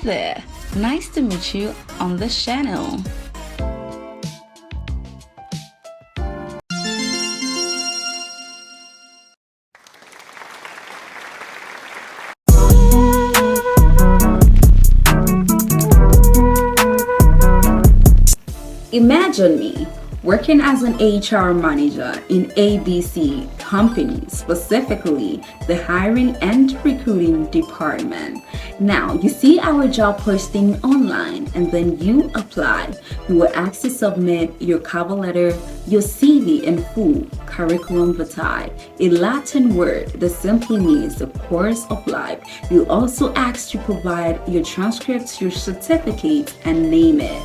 There, nice to meet you on this channel. Imagine me working as an HR manager in ABC company, specifically the hiring and recruiting department. Now, you see our job posting online and then you apply. You will ask to submit your cover letter, your CV in full, curriculum vitae, a Latin word that simply means the course of life. You also ask to provide your transcripts, your certificate, and name it.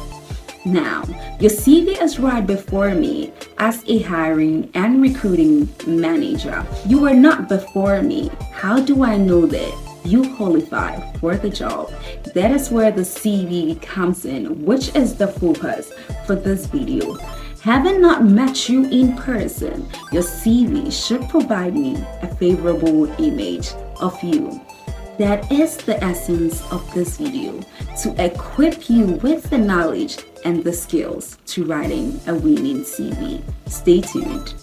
Now, your CV is right before me as a hiring and recruiting manager. You are not before me. How do I know that you qualify for the job? That is where the CV comes in, which is the focus for this video. Having not met you in person, your CV should provide me a favorable image of you. That is the essence of this video, to equip you with the knowledge and the skills to writing a winning CV. Stay tuned.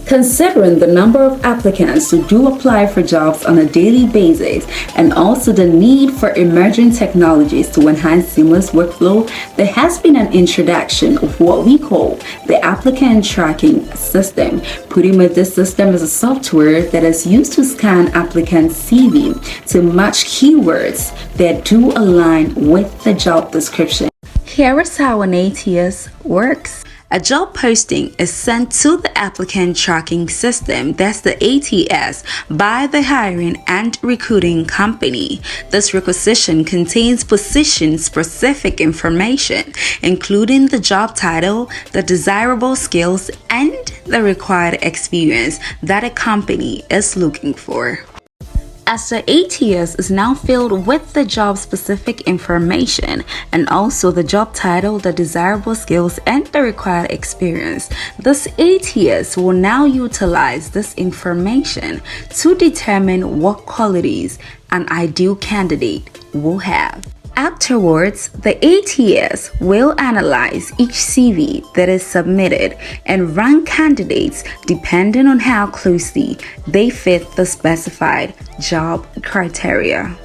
Considering the number of applicants who do apply for jobs on a daily basis and also the need for emerging technologies to enhance seamless workflow, there has been an introduction of what we call the applicant tracking system. Pretty much this system is a software that is used to scan applicants' CV to match keywords that do align with the job description. Here is how an ATS works. A job posting is sent to the applicant tracking system, that's the ATS, by the hiring and recruiting company. This requisition contains position-specific information, including the job title, the desirable skills, and the required experience that a company is looking for. As the ATS is now filled with the job-specific information and also the job title, the desirable skills, and the required experience, this ATS will now utilize this information to determine what qualities an ideal candidate will have. Afterwards, the ATS will analyze each CV that is submitted and rank candidates depending on how closely they fit the specified job criteria.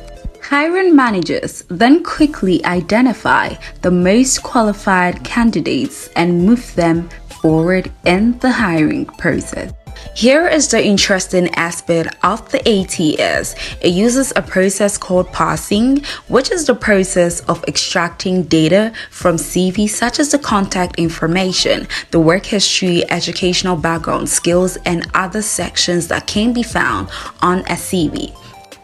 Hiring managers then quickly identify the most qualified candidates and move them forward in the hiring process. Here is the interesting aspect of the ATS. It uses a process called parsing, which is the process of extracting data from CV such as the contact information, the work history, educational background, skills, and other sections that can be found on a CV.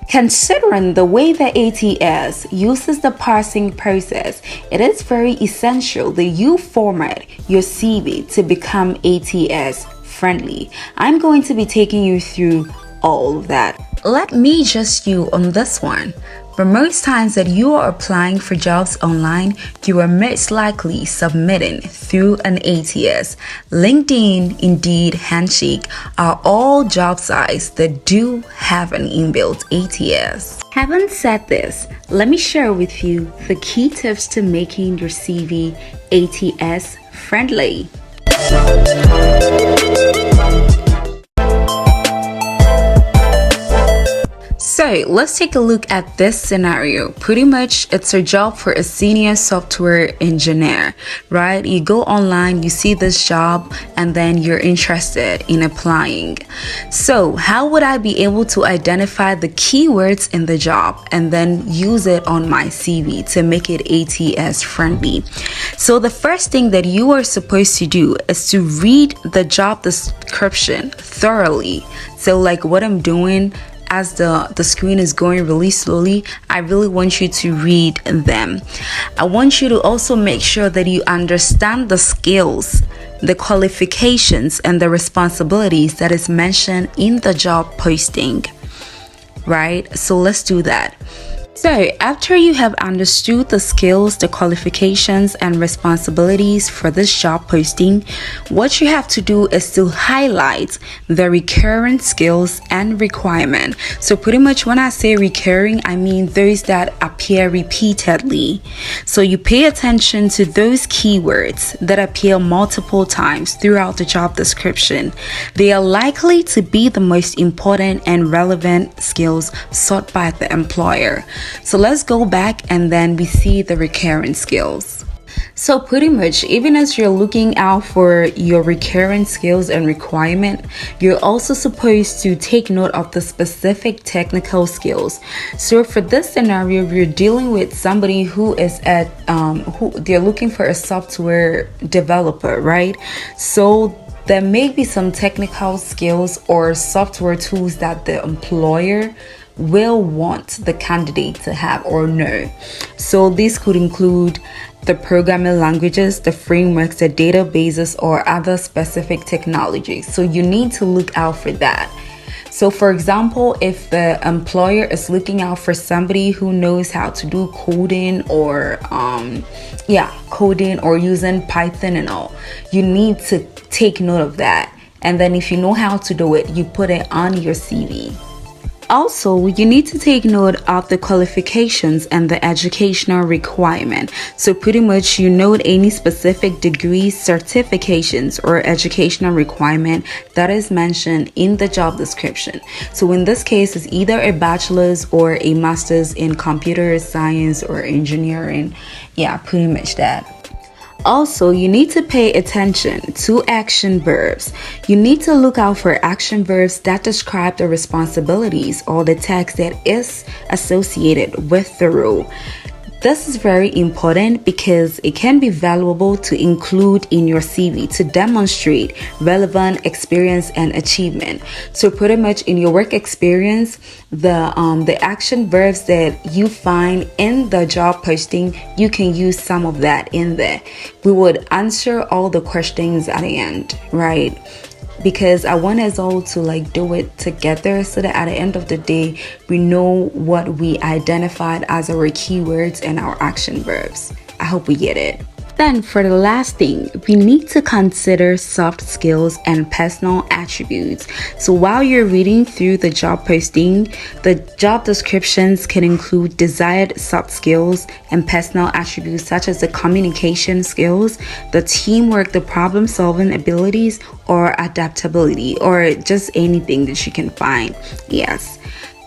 Considering the way the ATS uses the parsing process, it is very essential that you format your CV to become ATS friendly. I'm going to be taking you through all of that. Let me just you on this one. For most times that you are applying for jobs online, you are most likely submitting through an ATS. LinkedIn, Indeed, Handshake are all job sites that do have an inbuilt ATS. Having said this, let me share with you the key tips to making your CV ATS friendly. So let's take a look at this scenario. Pretty much it's a job for a senior software engineer, right? You go online, you see this job, and then you're interested in applying. So how would I be able to identify the keywords in the job and then use it on my CV to make it ATS friendly? So the first thing that you are supposed to do is to read the job description thoroughly. So like what I'm doing, as the screen is going really slowly, I really want you to read them. I want you to also make sure that you understand the skills, the qualifications, and the responsibilities that is mentioned in the job posting, right? So let's do that. So, after you have understood the skills, the qualifications, and responsibilities for this job posting, what you have to do is to highlight the recurrent skills and requirement. So, pretty much when I say recurring, I mean those that appear repeatedly. So, you pay attention to those keywords that appear multiple times throughout the job description. They are likely to be the most important and relevant skills sought by the employer. So let's go back and then we see the recurrent skills. So pretty much, even as you're looking out for your recurrent skills and requirement, you're also supposed to take note of the specific technical skills. So for this scenario, we're dealing with somebody who is who they're looking for a software developer, right? So there may be some technical skills or software tools that the employer will want the candidate to have or know. So this could include the programming languages, the frameworks, the databases, or other specific technologies. So you need to look out for that. So for example, if the employer is looking out for somebody who knows how to do coding or coding or using Python and all, you need to take note of that. And then if you know how to do it, you put it on your CV. Also, you need to take note of the qualifications and the educational requirement. So pretty much you note any specific degrees, certifications, or educational requirement that is mentioned in the job description. So in this case, it's either a bachelor's or a master's in computer science or engineering. Yeah, pretty much that. Also, you need to pay attention to action verbs. You need to look out for action verbs that describe the responsibilities or the task that is associated with the role. This is very important because it can be valuable to include in your CV to demonstrate relevant experience and achievement. So pretty much in your work experience, the action verbs that you find in the job posting, you can use some of that in there. We would answer all the questions at the end, right? Because I want us all to do it together so that at the end of the day, we know what we identified as our keywords and our action verbs. I hope we get it. Then for the last thing, we need to consider soft skills and personal attributes. So while you're reading through the job posting, the job descriptions can include desired soft skills and personal attributes such as the communication skills, the teamwork, the problem solving abilities, or adaptability, or just anything that you can find. Yes.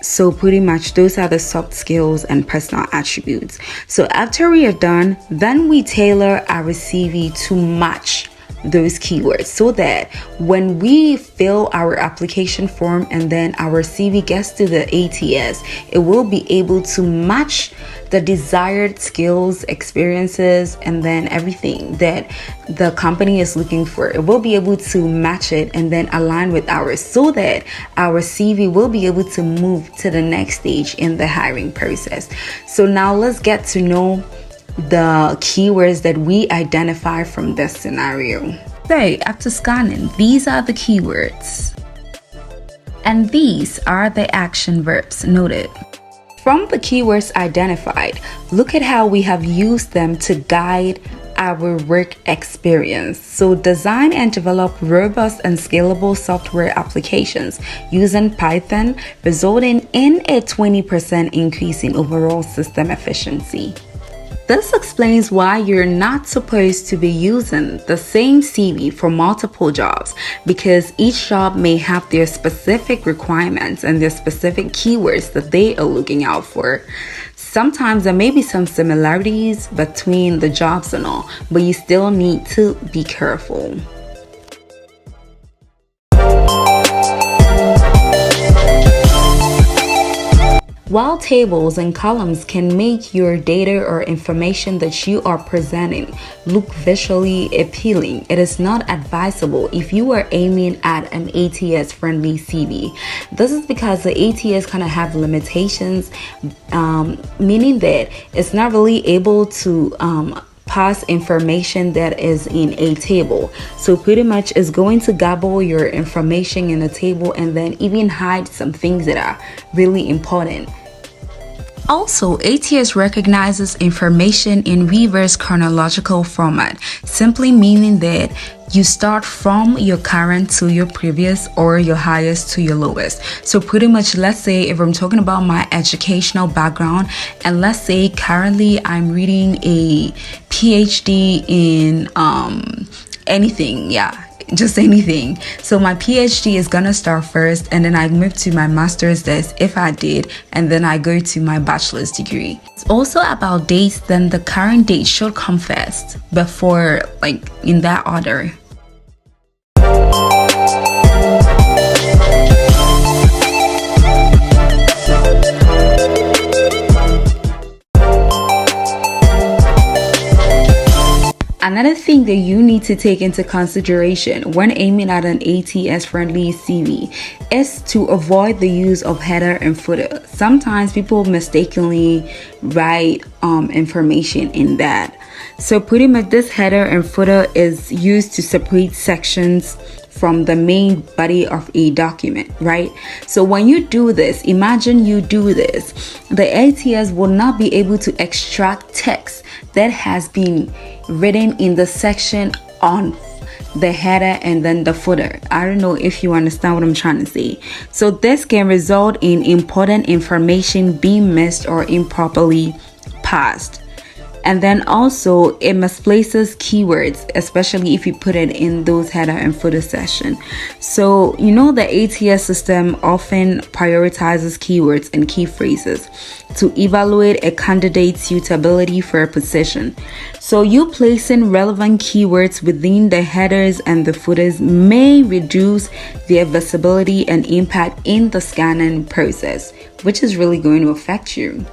So pretty much those are the soft skills and personal attributes. So after we are done, then we tailor our CV to match those keywords so that when we fill our application form and then our CV gets to the ATS, it will be able to match the desired skills, experiences, and then everything that the company is looking for. It will be able to match it and then align with ours so that our CV will be able to move to the next stage in the hiring process. So now let's get to know the keywords that we identify from this scenario. So after scanning, these are the keywords. And these are the action verbs noted. From the keywords identified, look at how we have used them to guide our work experience. So design and develop robust and scalable software applications using Python, resulting in a 20% increase in overall system efficiency. This explains why you're not supposed to be using the same CV for multiple jobs, because each job may have their specific requirements and their specific keywords that they are looking out for. Sometimes there may be some similarities between the jobs and all, but you still need to be careful. While tables and columns can make your data or information that you are presenting look visually appealing, it is not advisable if you are aiming at an ATS-friendly CV. This is because the ATS kind of have limitations, meaning that it's not really able to pass information that is in a table. So pretty much it's going to gobble your information in a table and then even hide some things that are really important. Also, ATS recognizes information in reverse chronological format, simply meaning that you start from your current to your previous or your highest to your lowest. So pretty much, let's say if I'm talking about my educational background, and let's say currently I'm reading a PhD in anything, just anything. So my PhD is gonna start first, and then I move to my master's desk if I did, and then I go to my bachelor's degree. It's also about dates, then the current date should come first before, like, in that order. Another thing that you need to take into consideration when aiming at an ATS-friendly CV is to avoid the use of header and footer. Sometimes people mistakenly write information in that. So pretty much this header and footer is used to separate sections from the main body of a document, right? So when you do this, imagine you do this, the ATS will not be able to extract text that has been written in the section on the header and then the footer. I don't know if you understand what I'm trying to say. So this can result in important information being missed or improperly passed. And then also it misplaces keywords, especially if you put it in those header and footer section. So the ATS system often prioritizes keywords and key phrases to evaluate a candidate's suitability for a position. So you placing relevant keywords within the headers and the footers may reduce their visibility and impact in the scanning process, which is really going to affect you.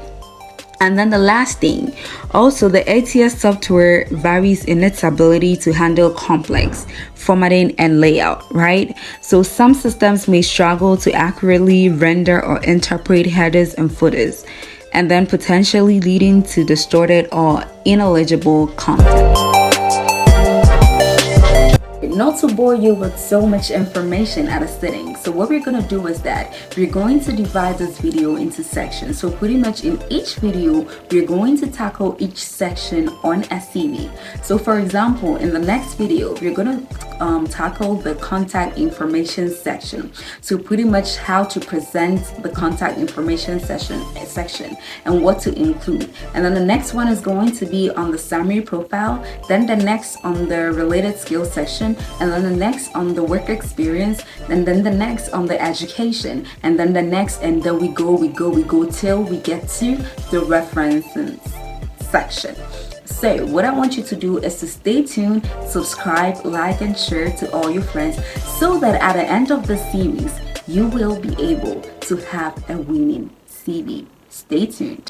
And then the last thing, also the ATS software varies in its ability to handle complex formatting and layout, right? So some systems may struggle to accurately render or interpret headers and footers, and then potentially leading to distorted or ineligible content. Not to bore you with so much information at a sitting, so what we're going to do is that we're going to divide this video into sections. So pretty much in each video we're going to tackle each section on a CV. So for example, in the next video we're going to tackle the contact information section. So pretty much how to present the contact information section and what to include. And then the next one is going to be on the summary profile, then the next on the related skills section, and then the next on the work experience, and then the next on the education, and then the next, and then we go till we get to the references section. So what I want you to do is to stay tuned, subscribe, like, and share to all your friends, so that at the end of the series you will be able to have a winning CV. Stay tuned.